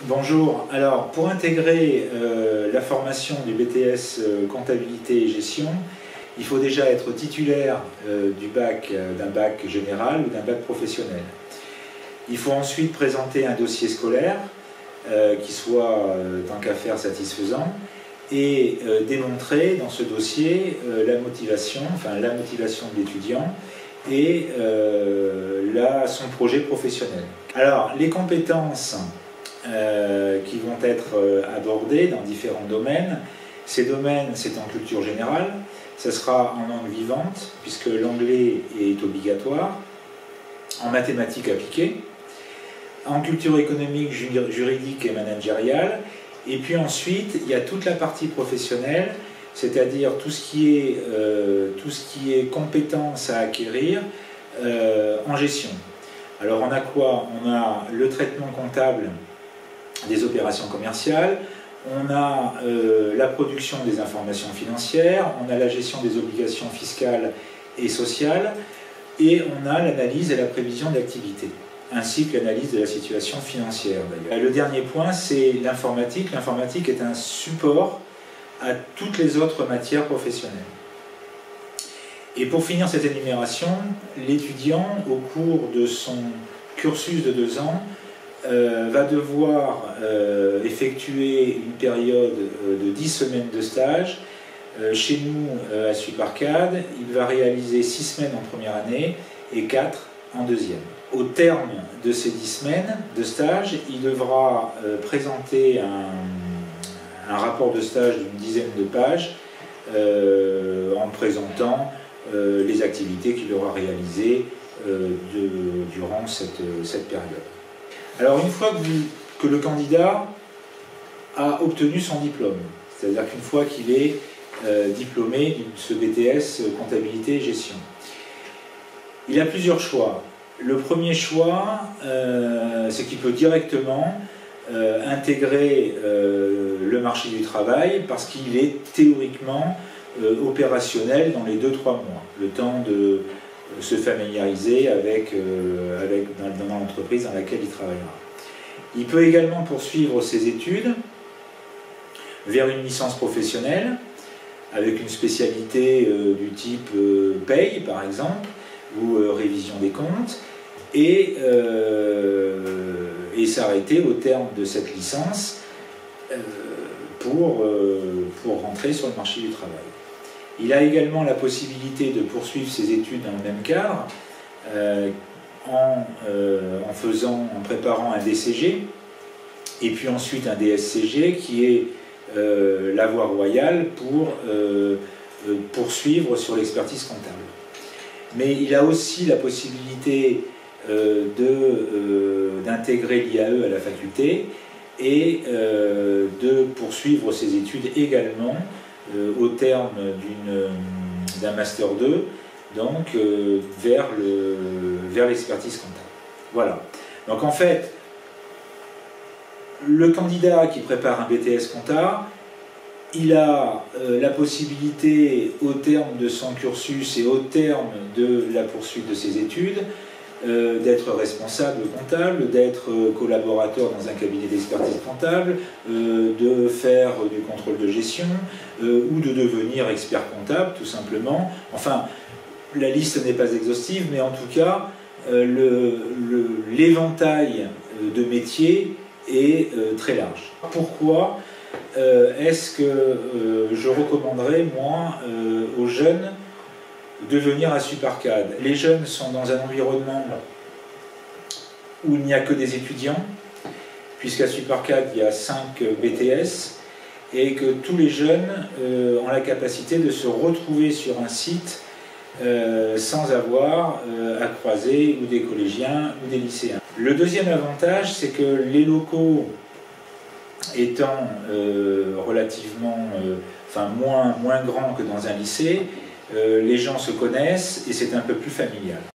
Bonjour, alors pour intégrer la formation du BTS comptabilité et gestion, il faut déjà être titulaire d'un bac général ou d'un bac professionnel. Il faut ensuite présenter un dossier scolaire qui soit, tant qu'à faire, satisfaisant et démontrer dans ce dossier la motivation de l'étudiant et son projet professionnel. Alors, les compétences qui vont être abordées dans différents domaines. Ces domaines, c'est en culture générale, ça sera en langue vivante, puisque l'anglais est obligatoire, en mathématiques appliquées, en culture économique, juridique et managériale, et puis ensuite, il y a toute la partie professionnelle, c'est-à-dire tout ce qui est compétences à acquérir en gestion. Alors on a quoi? On a le traitement comptable des opérations commerciales, on a la production des informations financières, on a la gestion des obligations fiscales et sociales, et on a l'analyse et la prévision d'activité, ainsi que l'analyse de la situation financière d'ailleurs. Le dernier point, c'est l'informatique. L'informatique est un support à toutes les autres matières professionnelles. Et pour finir cette énumération, l'étudiant, au cours de son cursus de 2 ans, va devoir effectuer une période de 10 semaines de stage. Chez nous, à Suparcade, il va réaliser 6 semaines en première année et 4 en deuxième. Au terme de ces 10 semaines de stage, il devra présenter un rapport de stage d'une dizaine de pages en présentant les activités qu'il aura réalisées durant cette période. Alors une fois que le candidat a obtenu son diplôme, c'est-à-dire qu'une fois qu'il est diplômé de ce BTS comptabilité et gestion, il a plusieurs choix. Le premier choix, c'est qu'il peut directement intégrer le marché du travail parce qu'il est théoriquement opérationnel dans les 2-3 mois, le temps de se familiariser dans l'entreprise dans laquelle il travaillera. Il peut également poursuivre ses études vers une licence professionnelle avec une spécialité du type paye par exemple ou révision des comptes et s'arrêter au terme de cette licence pour rentrer sur le marché du travail. Il a également la possibilité de poursuivre ses études dans le même cadre en préparant un DCG et puis ensuite un DSCG qui est la voie royale pour poursuivre sur l'expertise comptable. Mais il a aussi la possibilité d'intégrer l'IAE à la faculté et de poursuivre ses études également au terme d'un Master 2, donc vers l'expertise comptable. Voilà. Donc en fait, le candidat qui prépare un BTS compta, il a la possibilité au terme de son cursus et au terme de la poursuite de ses études d'être responsable comptable, d'être collaborateur dans un cabinet d'expertise comptable, de faire du contrôle de gestion ou de devenir expert comptable tout simplement. Enfin, la liste n'est pas exhaustive, mais en tout cas, l'éventail de métiers est très large. Pourquoi est-ce que je recommanderais, moi, aux jeunes de venir à Suparcade? Les jeunes sont dans un environnement où il n'y a que des étudiants, puisqu'à Suparcade, il y a 5 BTS, et que tous les jeunes ont la capacité de se retrouver sur un site sans avoir à croiser ou des collégiens ou des lycéens. Le deuxième avantage, c'est que les locaux étant relativement, moins grands que dans un lycée, les gens se connaissent et c'est un peu plus familial.